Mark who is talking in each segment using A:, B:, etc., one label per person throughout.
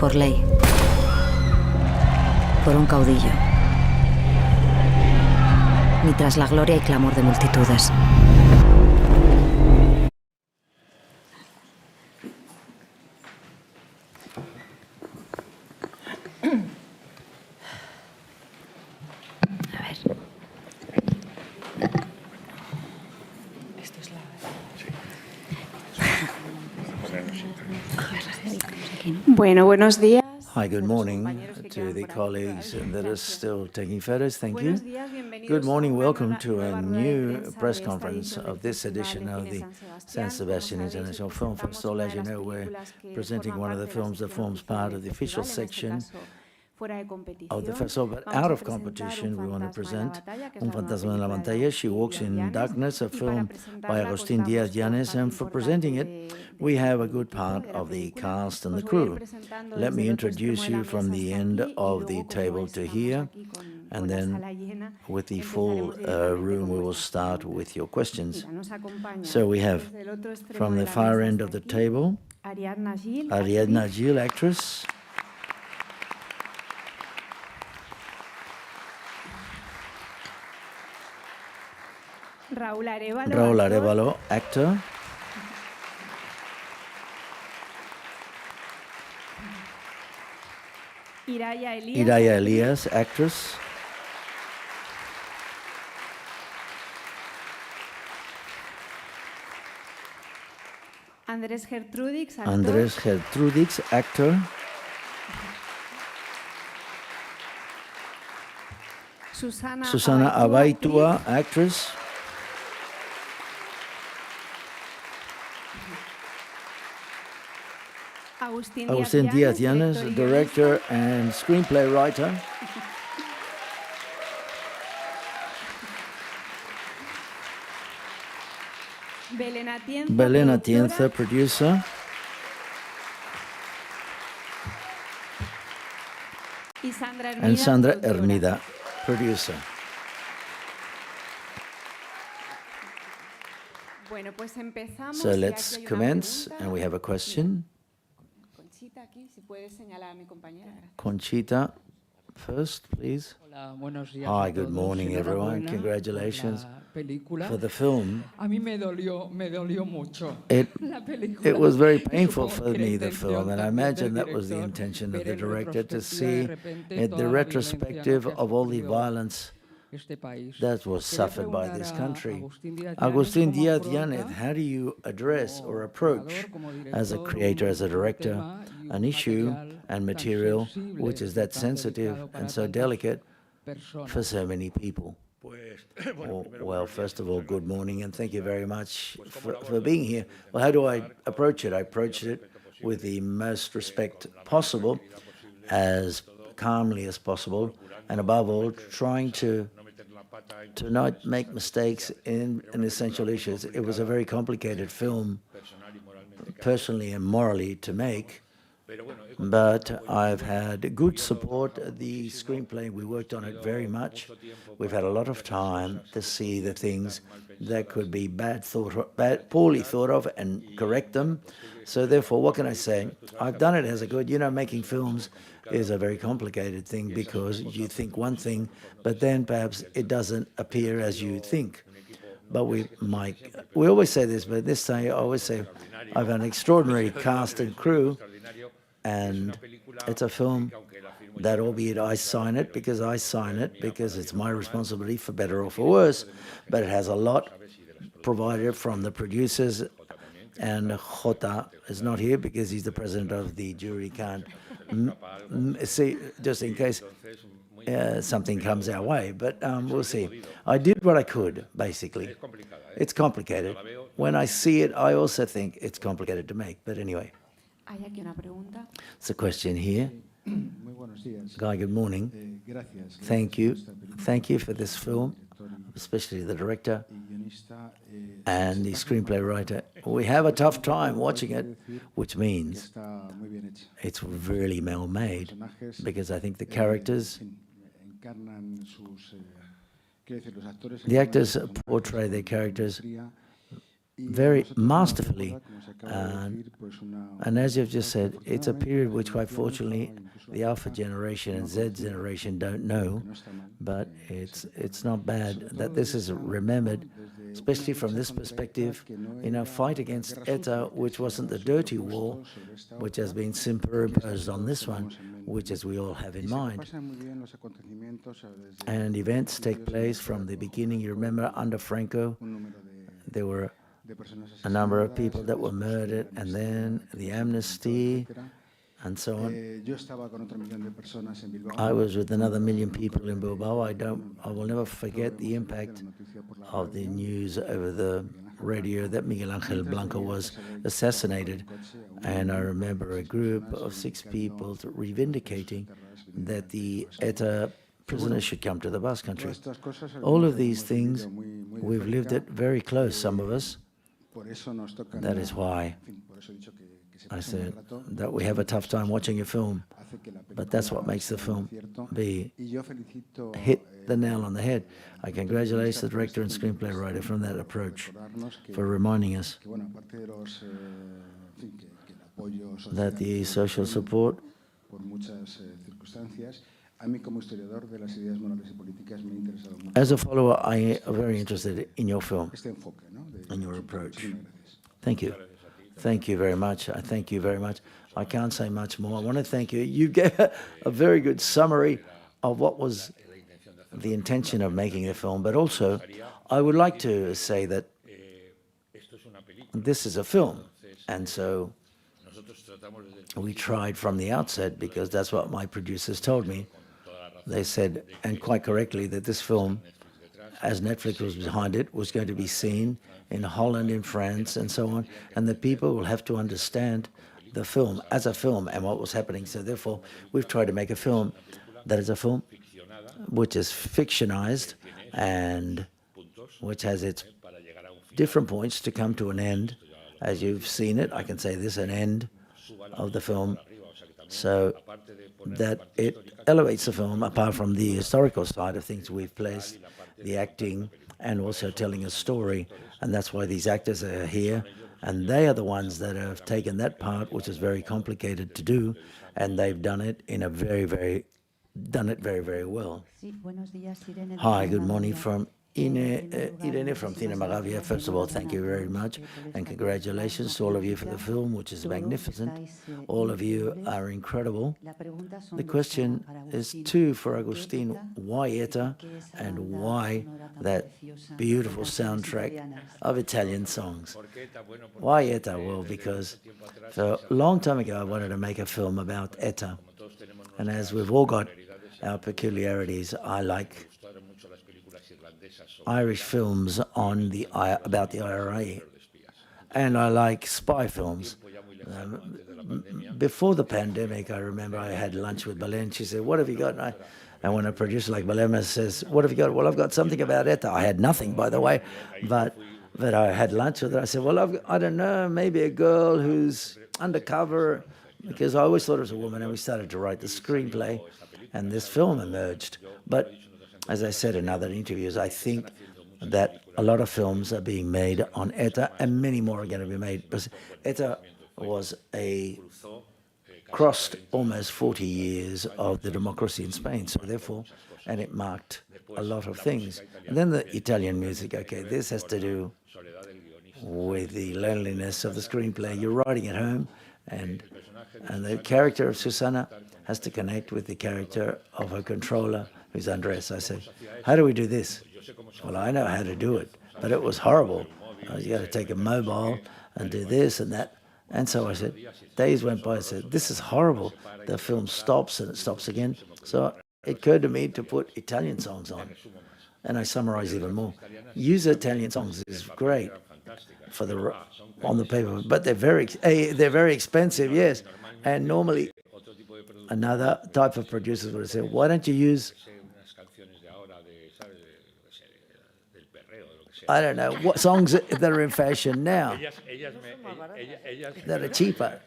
A: por ley, por un caudillo, ni tras la gloria y clamor de multitudes.
B: Bueno, buenos días.
C: Hi, good morning to the colleagues that are still taking photos. Thank you. Good morning. Welcome to a new press conference of this edition of the San Sebastian International Film Festival. As you know, we're presenting one of the films that forms part of the official section of the festival, but out of competition, we want to present Un fantasma en la batalla, She Walks in Darkness, a film by Agustín Díaz, and for presenting it, we have a good part of the cast and the crew. Let me introduce you from the end of the table to here, and then with the full room, we will start with your questions. So we have, from the far end of the table, Ariadna Gil, actress.
B: Raúl
C: Arévalo, actor. Iraia, Elias, actress.
B: Andrés
C: Gertrudix, actor. Susana, Abaitua, actress. Agustín Díaz, director and screenplay writer. Belén, Atienza, producer. And Sandra, Hermida, producer. So let's commence, and we have a question. Conchita, first, please. Hi, good morning, everyone. Congratulations for the film. It was very painful for me, the film, and I imagine that was the intention of the director, to see the retrospective of all the violence that was suffered by this country. Agustín Díaz, how do you address or approach, as a creator, as a director, an issue and material which is that sensitive and so delicate for so many people? Well, first of all, good morning, and thank you very much for being here. Well, how do I approach it? I approach it with the most respect possible, as calmly as possible, and above all, trying to not make mistakes in essential issues. It was a very complicated film, personally and morally, to make, but I've had good support. The screenplay, we worked on it very much. We've had a lot of time to see the things that could be poorly thought of and correct them. So therefore, what can I say? I've done it as a good, making films is a very complicated thing, because you think one thing, but then perhaps it doesn't appear as you think. But we always say this, but this time I always say I've an extraordinary cast and crew, and it's a film that, albeit I sign it because it's my responsibility, for better or for worse, but it has a lot provided from the producers, and Jota is not here because he's the president of the jury, can't see, just in case something comes our way, but we'll see. I did what I could, basically. It's complicated. When I see it, I also think it's complicated to make, but anyway. It's a question here. Guy, good morning. Thank you. Thank you for this film, especially the director and the screenplay writer. We have a tough time watching it, which means it's really well made, because I think the characters, the actors portray their characters very masterfully. And as you've just said, it's a period which, quite fortunately, the Alpha generation and Z generation don't know, but it's not bad that this is remembered, especially from this perspective, in a fight against ETA, which wasn't the dirty war, which has been superimposed on this one, which, as we all have in mind. And events take place from the beginning. You remember, under Franco, there were a number of people that were murdered, and then the amnesty, and so on. I was with another 1 million people in Bilbao. I will never forget the impact of the news over the radio that Miguel Angel Blanco was assassinated. And I remember a group of 6 people reivindicating that the ETA prisoners should come to the Basque Country. All of these things, we've lived it very close, some of us. That is why I said that we have a tough time watching a film, but that's what makes the film hit the nail on the head. I congratulate the director and screenplay writer from that approach for reminding us that the social support. As a follower, I am very interested in your film and your approach. Thank you. Thank you very much. I thank you very much. I can't say much more. I want to thank you. You gave a very good summary of what was the intention of making the film, but also I would like to say that this is a film, and so we tried from the outset, because that's what my producers told me. They said, and quite correctly, that this film, as Netflix was behind it, was going to be seen in Holland, in France, and so on, and the people will have to understand the film as a film and what was happening. So therefore, we've tried to make a film that is a film which is fictionized and which has its different points to come to an end. As you've seen it, I can say this, an end of the film, so that it elevates the film, apart from the historical side of things we've placed, the acting, and also telling a story. And that's why these actors are here, and they are the ones that have taken that part, which is very complicated to do, and they've done it in a very, very well. Hi, good morning from Irene from Cinemagavia. First of all, thank you very much, and congratulations to all of you for the film, which is magnificent. All of you are incredible. The question is two for Agustín: why ETA, and why that beautiful soundtrack of Italian songs? Why ETA? Well, because so a long time ago I wanted to make a film about ETA, and as we've all got our peculiarities, I like Irish films on about the IRA, and I like spy films. Before the pandemic, I remember I had lunch with Belén. She said, "What have you got?" And when a producer like Belén says, "What have you got?" Well, I've got something about ETA. I had nothing, by the way, but I had lunch with her. I said, "Well, I don't know, maybe a girl who's undercover," because I always thought it was a woman, and we started to write the screenplay, and this film emerged. But as I said in other interviews, I think that a lot of films are being made on ETA, and many more are going to be made. Because ETA crossed almost 40 years of the democracy in Spain, so therefore, and it marked a lot of things. And then the Italian music, okay, this has to do with the loneliness of the screenplay. You're writing at home, and the character of Susana has to connect with the character of her controller, who's Andrés. I said, "How do we do this?" Well, I know how to do it, but it was horrible. You got to take a mobile and do this and that. And so I said, days went by, I said, "This is horrible." The film stops and it stops again. So it occurred to me to put Italian songs on. And I summarize even more. Use Italian songs is great for on the paper, but they're very expensive, yes. And normally another type of producers would say, "Why don't you use, I don't know, what songs that are in fashion now that are cheaper?"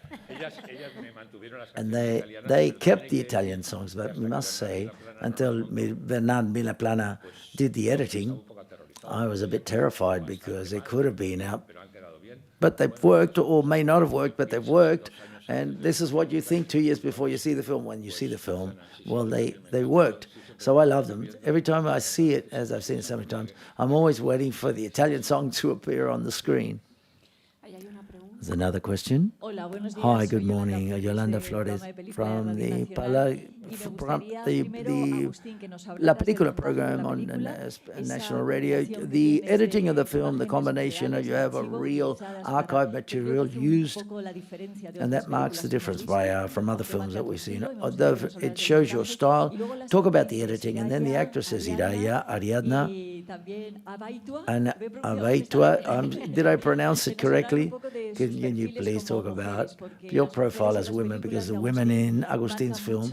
C: And they kept the Italian songs, but we must say, until Bernard Milaplana did the editing, I was a bit terrified, because it could have been out but they've worked, or may not have worked, but they've worked. And this is what you think 2 years before you see the film. When you see the film, well, they worked. So I love them. Every time I see it, as I've seen it so many times, I'm always waiting for the Italian song to appear on the screen. There's another question. Hi, good morning. Yolanda Flores from the La Película program on national radio. The editing of the film, the combination of you have a real archive material used, and that marks the difference from other films that we've seen. Although it shows your style, talk about the editing, and then the actresses, Iraia, Ariadna, and Abaitua. Did I pronounce it correctly? Can you please talk about your profile as women, because the women in Agustin's film,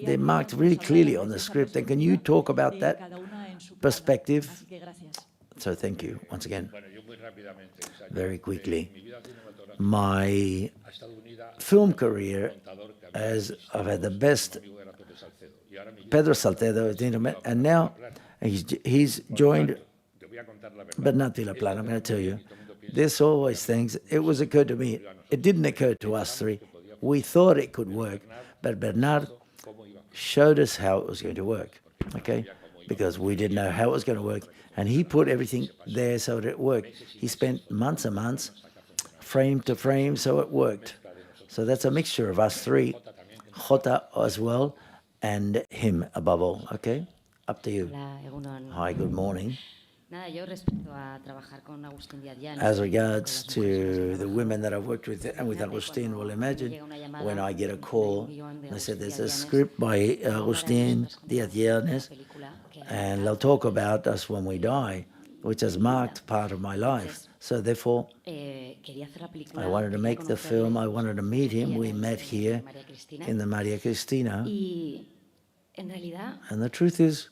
C: they're marked really clearly on the script. And can you talk about that perspective? So thank you once again. Very quickly. My film career, I've had the best, Pedro Salcedo, and now he's joined Bernat Vilaplana. I'm going to tell you, there's always things. It occurred to me. It didn't occur to us three. We thought it could work, but Bernard showed us how it was going to work, okay? Because we didn't know how it was going to work, and he put everything there so that it worked. He spent months and months, frame to frame, so it worked. So that's a mixture of us three, Jota as well, and him above all, okay? Up to you. Hi, good morning. As regards to the women that I've worked with and with Agustin, well, imagine when I get a call, they said there's a script by Agustin, Díaz, and they'll talk about us when we die, which has marked part of my life. So therefore, I wanted to make the film, I wanted to meet him. We met here in the Maria Cristina. And the truth is,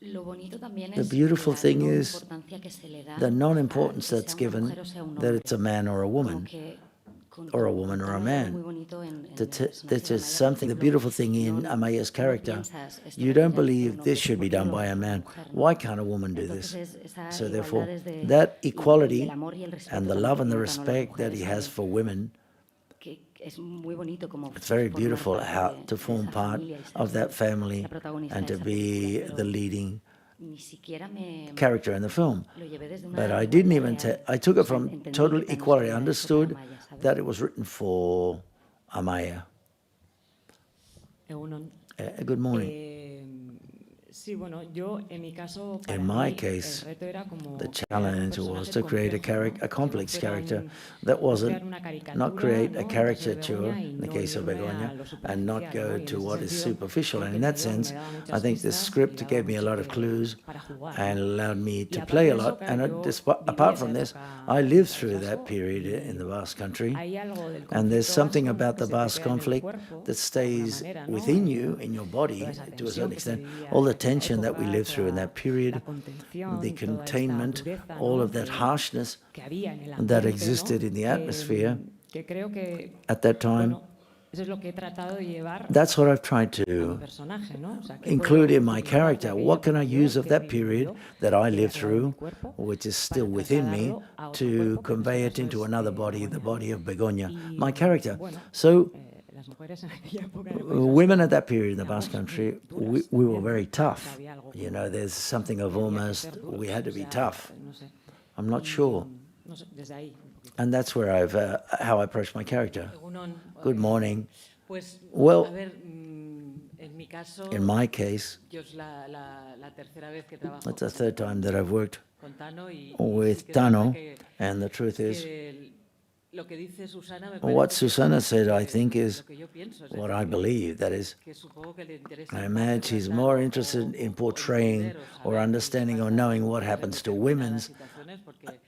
C: the beautiful thing is the non-importance that's given, that it's a man or a woman or a man. That's just something, the beautiful thing in Amaya's character. You don't believe this should be done by a man. Why can't a woman do this? So therefore, that equality and the love and the respect that he has for women, it's very beautiful how to form part of that family and to be the leading character in the film. But I didn't even I took it from total equality. I understood that it was written for Amaya. Good morning. In my case, the challenge was to create a complex character that not create a caricature, in the case of Begoña, and not go to what is superficial. And in that sense, I think this script gave me a lot of clues and allowed me to play a lot. And apart from this, I lived through that period in the Basque country. And there's something about the Basque conflict that stays within you, in your body, to a certain extent. All the tension that we lived through in that period, the containment, all of that harshness that existed in the atmosphere at that time. That's what I've tried to include in my character. What can I use of that period that I lived through, which is still within me, to convey it into another body, the body of Begoña, my character. So women at that period in the Basque country, we were very tough. You know, there's something of almost, we had to be tough. I'm not sure. And that's where how I approach my character. Good morning. Well, in my case, it's the third time that I've worked with Tano, and the truth is, what Susana said, I think, is what I believe. That is, I imagine she's more interested in portraying or understanding or knowing what happens to women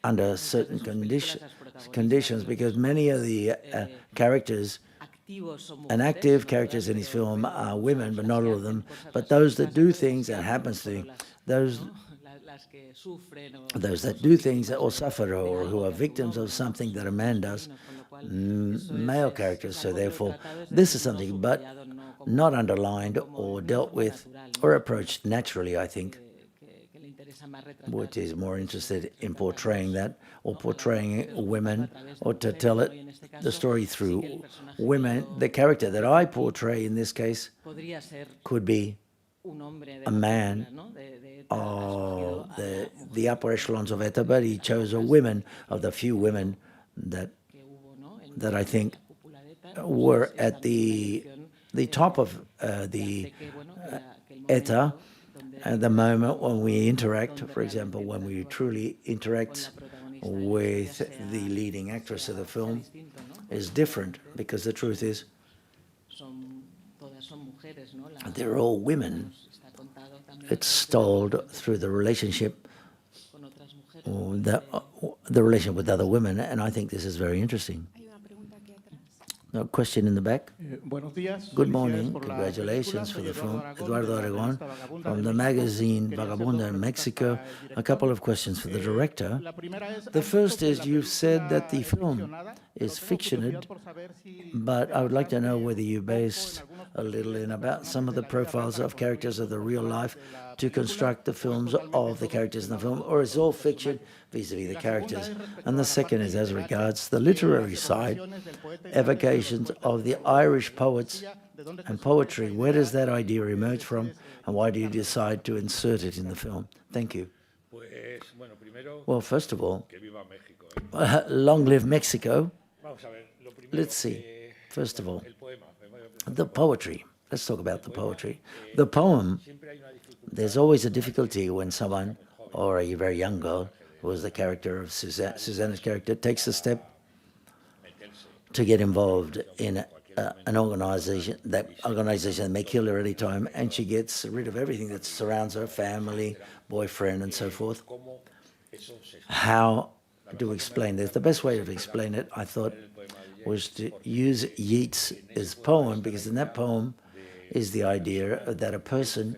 C: under certain conditions, because many of the characters and active characters in his film are women, but not all of them. But those that do things and happens to those that do things or suffer or who are victims of something that a man does, male characters. So therefore, this is something, but not underlined or dealt with or approached naturally, I think, which is more interested in portraying that, or portraying women, or to tell it, the story through women. The character that I portray in this case could be a man of the upper echelons of ETA, but he chose a woman of the few women that I think were at the top of the ETA at the moment when we interact. For example, when we truly interact with the leading actress of the film is different, because the truth is they're all women. It's told through the relationship, the relationship with other women, and I think this is very interesting. No question in the back. Good morning. Congratulations for the film. Eduardo Aragon from the magazine Vagabunda in Mexico. A couple of questions for the director. The first is, you've said that the film is fictioned, but I would like to know whether you based a little in about some of the profiles of characters of the real life to construct the films of the characters in the film, or is all fiction vis-a-vis the characters? And the second is as regards the literary side, evocations of the Irish poets and poetry. Where does that idea emerge from, and why do you decide to insert it in the film? Thank you. Well, first of all, long live Mexico. Let's see. First of all, the poetry. Let's talk about the poetry. The poem, there's always a difficulty when someone, or a very young girl, who was the character of Susana's character, takes a step to get involved in an organization that may kill her any time, and she gets rid of everything that surrounds her, family, boyfriend, and so forth. How to explain this? The best way to explain it, I thought, was to use Yeats's poem, because in that poem is the idea that a person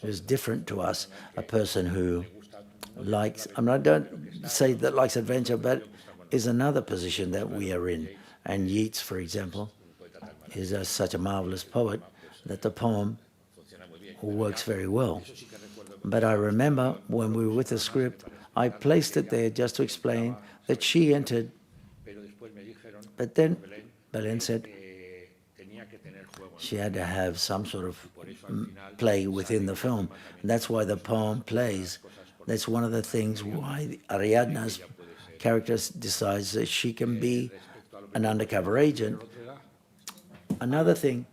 C: who's different to us, a person who likes, I don't say that likes adventure, but is another position that we are in. And Yeats, for example, is such a marvelous poet that the poem works very well. But I remember when we were with the script, I placed it there just to explain that she entered, but then Belén said she had to have some sort of play within the film. And that's why the poem plays. That's one of the things why Ariadna's character decides that she can be an undercover agent. Another thing,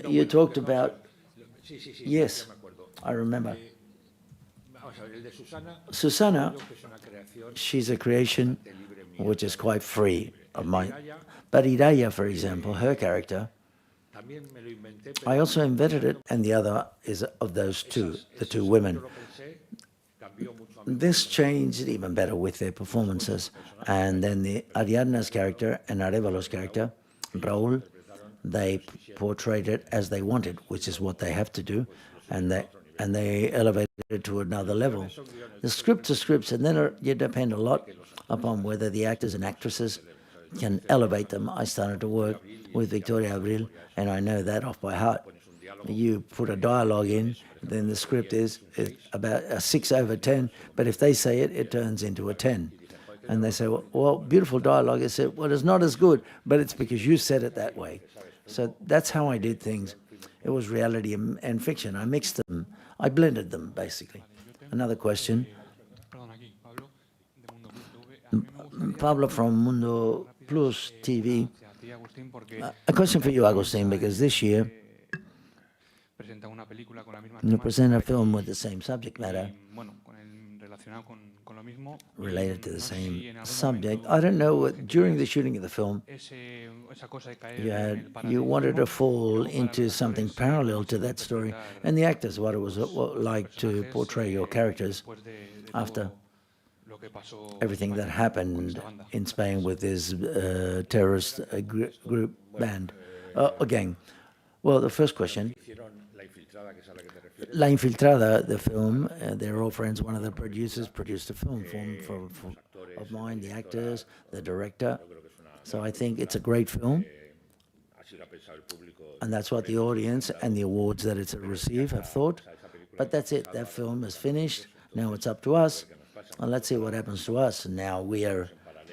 C: you talked about, yes, I remember. Susana, she's a creation which is quite free of mine. But Iraia, for example, her character, I also invented it, and the other is of those two, the two women. This changed even better with their performances. And then the Ariadna's character and Arévalo's character, Raúl, they portrayed it as they wanted, which is what they have to do, and they elevated it to another level. The scripts are scripts, and then you depend a lot upon whether the actors and actresses can elevate them. I started to work with Victoria Abril, and I know that off by heart. You put a dialogue in, then the script is about a 6/10, but if they say it, it turns into a 10. And they say, well, beautiful dialogue. I said, well, it's not as good, but it's because you said it that way. So that's how I did things. It was reality and fiction. I mixed them. I blended them, basically. Another question. Pablo from Mundo Plus TV. A question for you, Agustín, because this year you present a film with the same subject matter, related to the same subject. I don't know what, during the shooting of the film, you wanted to fall into something parallel to that story, and the actors, what it was like to portray your characters after everything that happened in Spain with this terrorist group band, a gang. Well, the first question, La Infiltrada, the film, they're all friends. One of the producers produced a film of mine, the actors, the director. So I think it's a great film. And that's what the audience and the awards that it's received have thought. But that's it. That film is finished. Now it's up to us, and let's see what happens to us. Now we're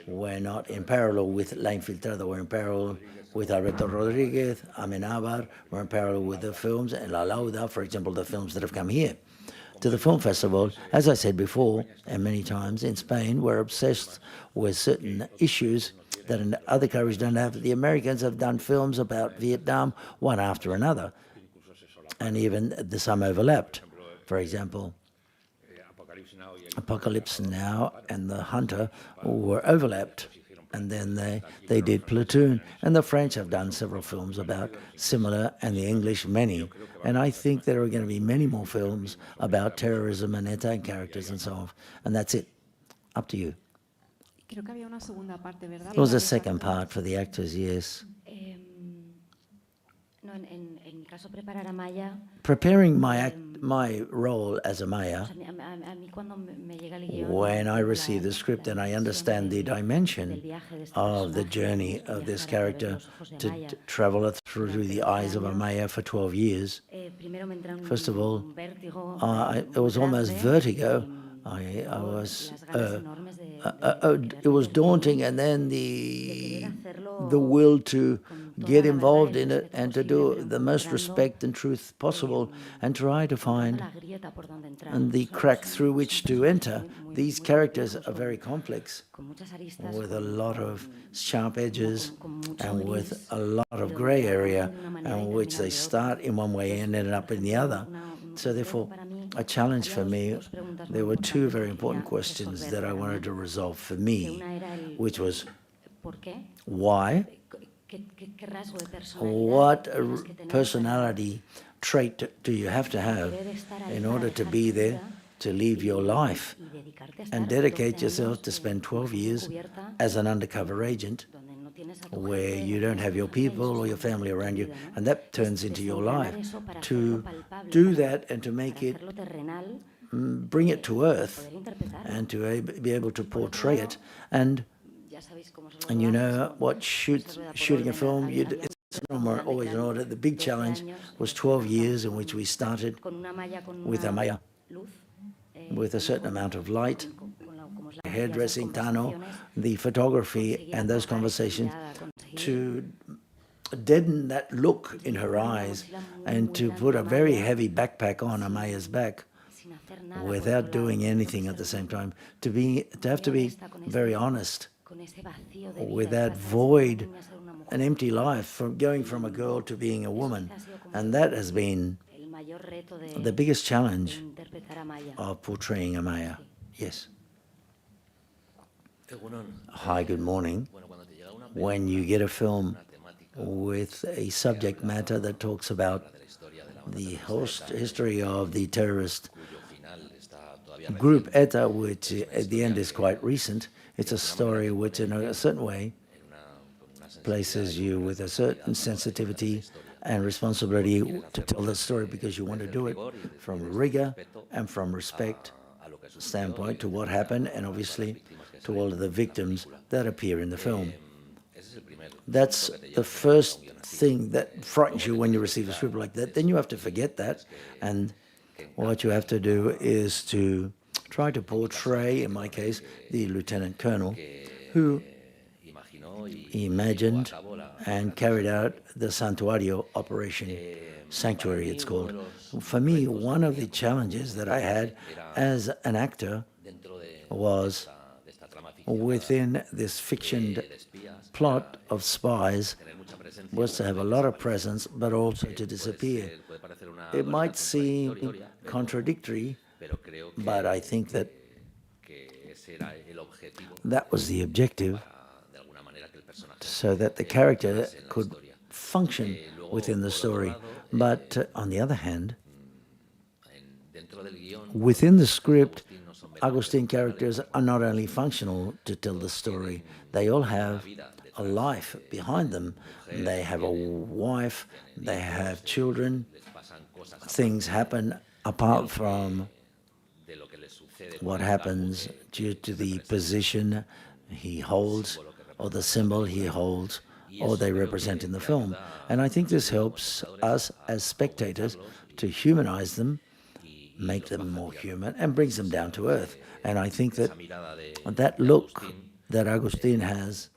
C: not in parallel with La Infiltrada, we're in parallel with Alberto Rodriguez, Amenábar, we're in parallel with the films, and La Lauda, for example, the films that have come here to the film festival. As I said before, and many times, in Spain, we're obsessed with certain issues that in other countries don't have. The Americans have done films about Vietnam, one after another, and even some overlapped. For example, Apocalypse Now and The Hunter were overlapped, and then they did Platoon. And the French have done several films about similar, and the English many. And I think there are going to be many more films about terrorism and anti-characters and so on. And that's it. Up to you. There was a second part for the actors, yes. Preparing my role as a Maya, when I receive the script and I understand the dimension of the journey of this character to travel through the eyes of a Maya for 12 years, first of all, it was almost vertigo. It was daunting, and then the will to get involved in it and to do the most respect and truth possible and try to find the crack through which to enter. These characters are very complex, with a lot of sharp edges and with a lot of gray area, in which they start in one way and end up in the other. So therefore, a challenge for me, there were two very important questions that I wanted to resolve for me, which was why, what personality trait do you have to have in order to be there, to leave your life and dedicate yourself to spend 12 years as an undercover agent, where you don't have your people or your family around you, and that turns into your life. To do that and to make it, bring it to earth, and to be able to portray it, and you know what, shooting a film, it's not always in order. The big challenge was 12 years in which we started with a Maya, with a certain amount of light, hairdressing, Tano, the photography, and those conversations, to deaden that look in her eyes and to put a very heavy backpack on Amaya's back without doing anything at the same time, to have to be very honest with that void, an empty life, from going from a girl to being a woman. And that has been the biggest challenge of portraying Amaya. Yes. Hi, good morning. When you get a film with a subject matter that talks about the history of the terrorist group ETA, which at the end is quite recent, it's a story which in a certain way places you with a certain sensitivity and responsibility to tell the story, because you want to do it from rigor and from respect standpoint to what happened, and obviously to all of the victims that appear in the film. That's the first thing that frightens you when you receive a script like that. Then you have to forget that, and what you have to do is to try to portray, in my case, the lieutenant colonel who imagined and carried out the Santuario operation, Sanctuary it's called. For me, one of the challenges that I had as an actor was, within this fictioned plot of spies, was to have a lot of presence, but also to disappear. It might seem contradictory, but I think that that was the objective, so that the character could function within the story. But on the other hand, within the script, Agustín characters are not only functional to tell the story, they all have a life behind them. They have a wife, they have children, things happen apart from what happens due to the position he holds, or the symbol he holds, or they represent in the film. And I think this helps us as spectators to humanize them make them more human and brings them down to earth. And I think that that look that Agustín has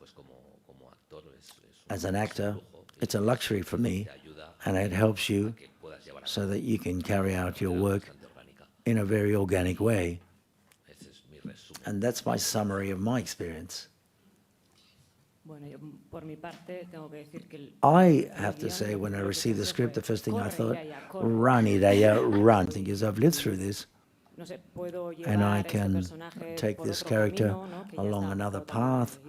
C: as an actor, it's a luxury for me, and it helps you so that you can carry out your work in a very organic way. And that's my summary of my experience. I have to say, when I received the script, the first thing I thought, run, Iraia, run. Because I've lived through this, and I can take this character along another path,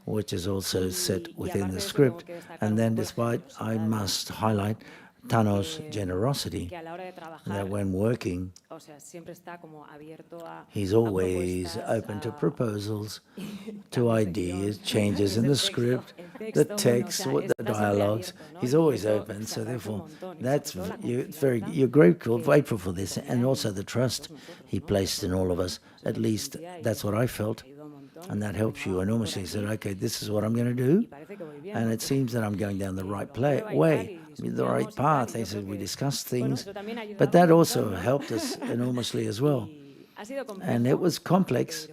C: which is also set within the script. And then despite, I must highlight Tano's generosity, that when working, he's always open to proposals, to ideas, changes in the script, the text, the dialogues. He's always open, so therefore, you're grateful for this, and also the trust he placed in all of us. At least that's what I felt. And that helps you enormously. He said, okay, this is what I'm going to do. And it seems that I'm going down the right way, the right path. He said, we discussed things. But that also helped us enormously as well. And it was complex,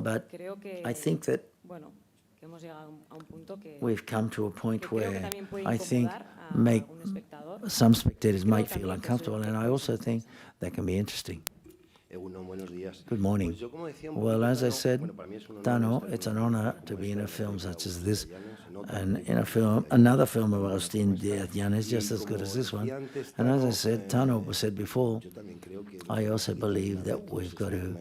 C: but I think that we've come to a point where I think some spectators might feel uncomfortable. And I also think that can be interesting. Good morning. Well, as I said, Tano, it's an honor to be in a film such as this, and in another film of Agustín Díaz is just as good as this one. And as I said, Tano said before, I also believe that we've got to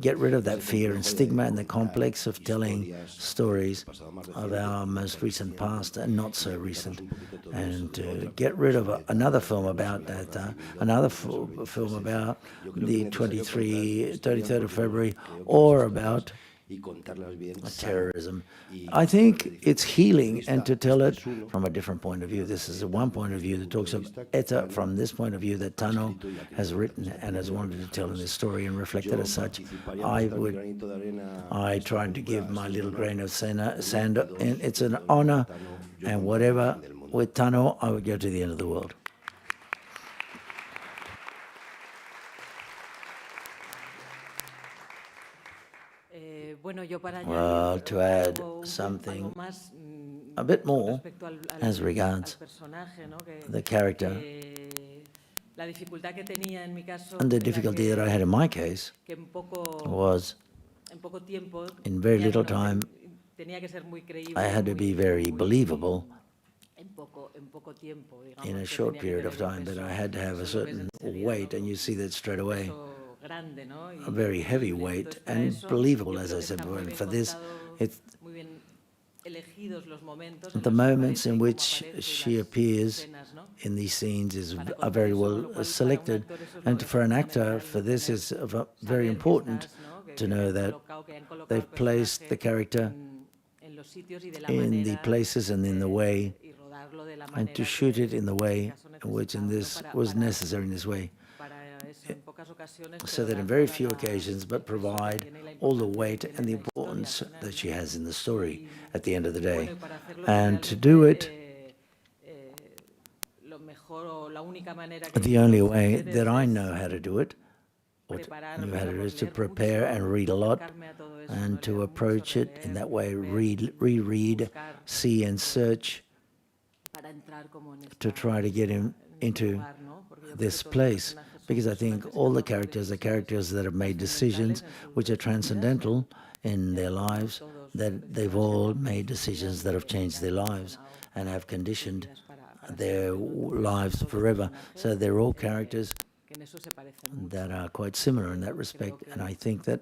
C: get rid of that fear and stigma and the complex of telling stories of our most recent past and not so recent, and to get rid of another film about that, another film about the 33rd of February, or about terrorism. I think it's healing, and to tell it from a different point of view. This is one point of view that talks of ETA from this point of view that Tano has written and has wanted to tell in this story and reflect it as such. I tried to give my little grain of sand, and it's an honor, and whatever, with Tano, I would go to the end of the world. Well, to add something a bit more as regards the character, and the difficulty that I had in my case was, in very little time, I had to be very believable in a short period of time, but I had to have a certain weight, and you see that straight away. A very heavy weight and believable, as I said before. And for this, it's the moments in which she appears in these scenes are very well selected. And for an actor, for this is very important to know that they've placed the character in the places and in the way, and to shoot it in the way in which this was necessary in this way. So that in very few occasions, but provide all the weight and the importance that she has in the story at the end of the day. And to do it, the only way that I know how to do it, is to prepare and read a lot, and to approach it in that way, reread, see and search, to try to get into this place. Because I think all the characters are characters that have made decisions which are transcendental in their lives, that they've all made decisions that have changed their lives and have conditioned their lives forever. So they're all characters that are quite similar in that respect. And I think that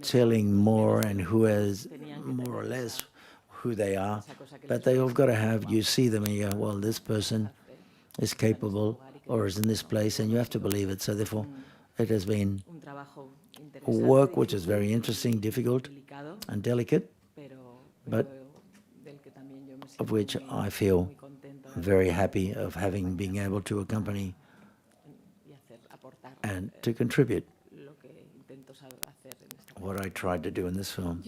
C: telling more and who has more or less who they are, but they all got to have, you see them and you go, well, this person is capable or is in this place, and you have to believe it. So therefore, it has been work which is very interesting, difficult, and delicate, but of which I feel very happy of being able to accompany and to contribute what I tried to do in this film.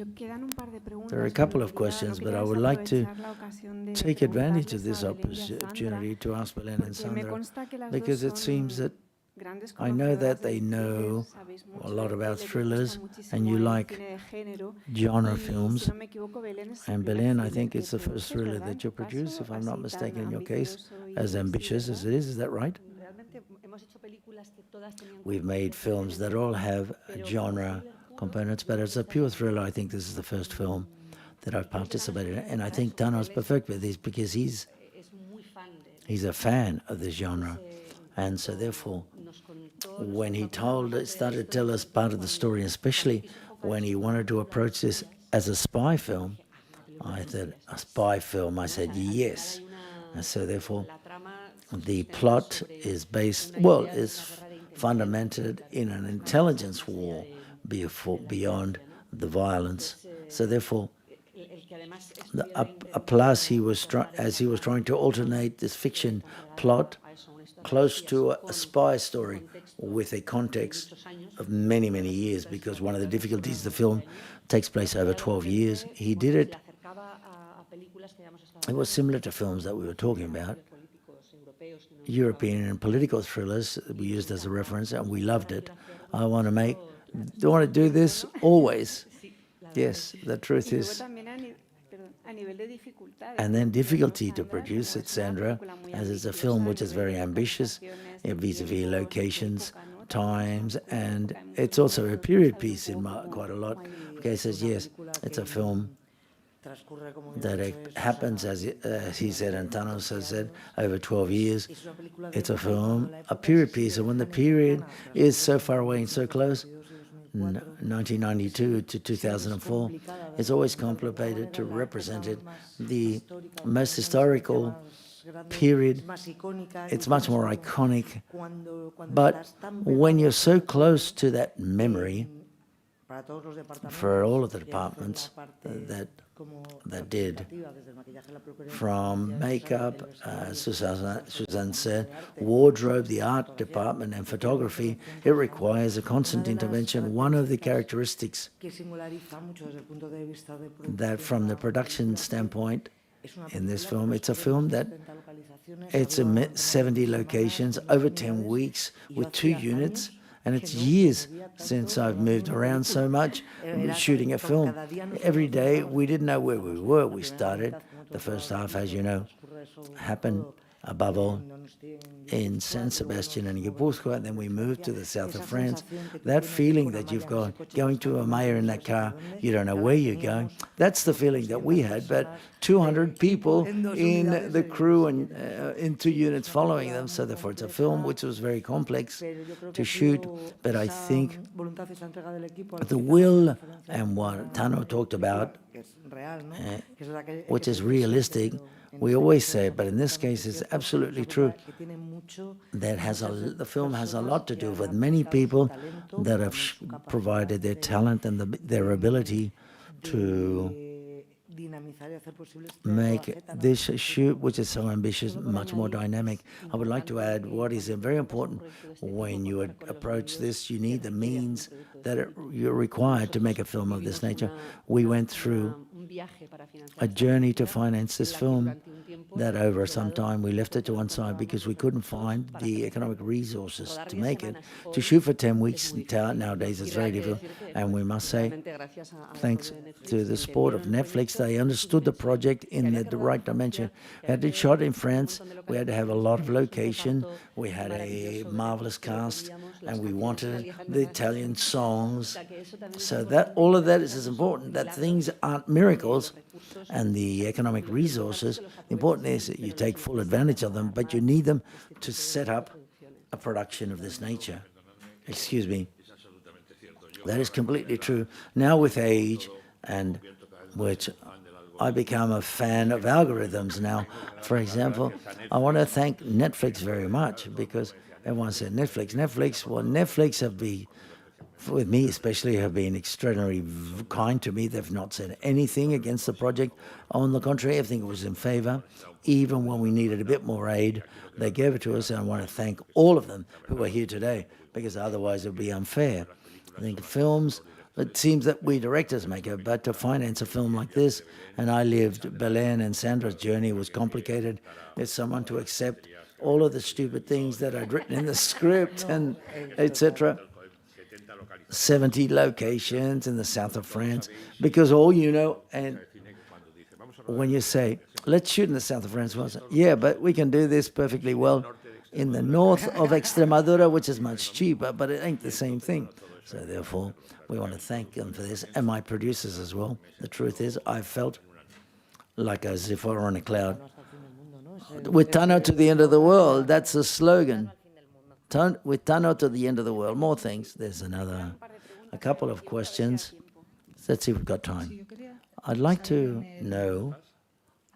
C: There are a couple of questions, but I would like to take advantage of this opportunity to ask Belén and Sandra, because it seems that I know that they know a lot about thrillers, and you like genre films. And Belén, I think it's the first thriller that you produce, if I'm not mistaken, in your case, as ambitious as it is that right? We've made films that all have genre components, but as a pure thriller, I think this is the first film that I've participated in. And I think Tano's perfect with this because he's a fan of this genre. And so therefore, when he started to tell us part of the story, especially when he wanted to approach this as a spy film, I said, a spy film? I said, yes. And so therefore, the plot is fundamented in an intelligence war beyond the violence. So therefore, plus as he was trying to alternate this fiction plot close to a spy story with a context of many, many years, because one of the difficulties, the film takes place over 12 years. He did it. It was similar to films that we were talking about, European and political thrillers we used as a reference, and we loved it. I want to do this always. Yes, the truth is. And then difficulty to produce it, Sandra, as it's a film which is very ambitious, vis-a-vis locations, times, and it's also a period piece in quite a lot. Okay, says yes, it's a film that it happens, as he said, and Thanos has said, over 12 years. It's a film, a period piece, and when the period is so far away and so close, 1992 to 2004, it's always complicated to represent it. The most historical period, it's much more iconic, but when you're so close to that memory, for all of the departments that did, from makeup, Susana said, wardrobe, the art department, and photography, it requires a constant intervention. One of the characteristics that from the production standpoint in this film, it's a film that it's 70 locations, over 10 weeks, with 2 units, and it's years since I've moved around so much shooting a film. Every day, we didn't know where we were. We started, the first half, as you know, happened above all in San Sebastian and Guipúzcoa, and then we moved to the south of France. That feeling that you've got going to a mayor in that car, you don't know where you're going. That's the feeling that we had, but 200 people in the crew and in 2 units following them, so therefore it's a film which was very complex to shoot, but I think the will and what Tano talked about, which is realistic, we always say it, but in this case it's absolutely true. The film has a lot to do with many people that have provided their talent and their ability to make this shoot, which is so ambitious, much more dynamic. I would like to add what is very important when you approach this. You need the means that you're required to make a film of this nature. We went through a journey to finance this film that over some time we left it to one side because we couldn't find the economic resources to make it. To shoot for 10 weeks nowadays is very difficult, and we must say, thanks to the support of Netflix, they understood the project in the right dimension. We had it shot in France, we had to have a lot of location, we had a marvelous cast, and we wanted the Italian songs. So that all of that is as important, that things aren't miracles, and the economic resources, the important is that you take full advantage of them, but you need them to set up a production of this nature. Excuse me. That is completely true. Now with age, and which I become a fan of algorithms now. For example, I want to thank Netflix very much, because everyone said Netflix. Netflix have been, with me especially, have been extraordinarily kind to me. They've not said anything against the project. On the contrary, I think it was in favor. Even when we needed a bit more aid, they gave it to us, and I want to thank all of them who are here today, because otherwise it would be unfair. I think films, it seems that we directors make it, but to finance a film like this, and I lived Belén and Sandra's journey was complicated. There's someone to accept all of the stupid things that I'd written in the script and etc. 70 locations in the south of France, because and when you say, let's shoot in the south of France, yeah, but we can do this perfectly well in the north of Extremadura, which is much cheaper, but it ain't the same thing. So therefore, we want to thank them for this, and my producers as well. The truth is, I felt like as if I were on a cloud. With Tano to the end of the world, that's the slogan. With Tano to the end of the world. More things. There's a couple of questions. Let's see if we've got time. I'd like to know,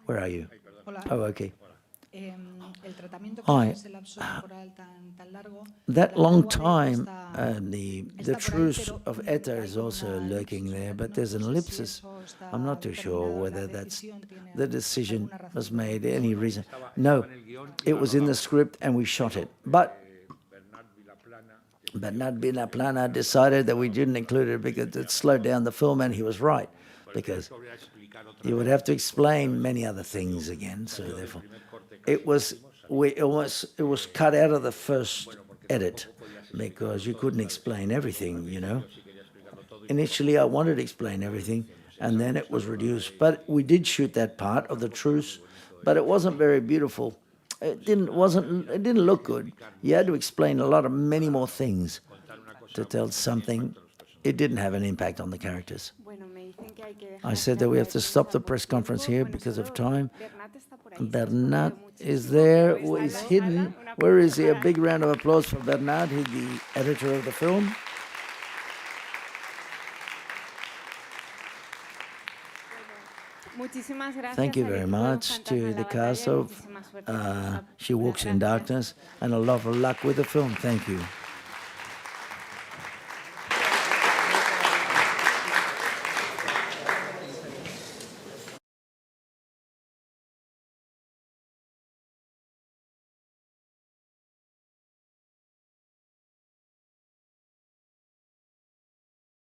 C: where are you? Oh, okay. Hi. That long time, the truce of ETA is also lurking there, but there's an ellipsis. I'm not too sure whether that's the decision was made, any reason. No, it was in the script and we shot it. But Bernat Vilaplana decided that we didn't include it because it slowed down the film, and he was right, because you would have to explain many other things again. So therefore, it was cut out of the first edit because you couldn't explain everything, Initially, I wanted to explain everything, and then it was reduced. But we did shoot that part of the truce, but it wasn't very beautiful. It didn't look good. You had to explain many more things to tell something. It didn't have an impact on the characters. I said that we have to stop the press conference here because of time. Bernat is there. He's hidden. Where is he? A big round of applause for Bernat. He's the editor of the film. Thank you very much to the cast of She Walks in Darkness, and a lot of luck with the film. Thank you.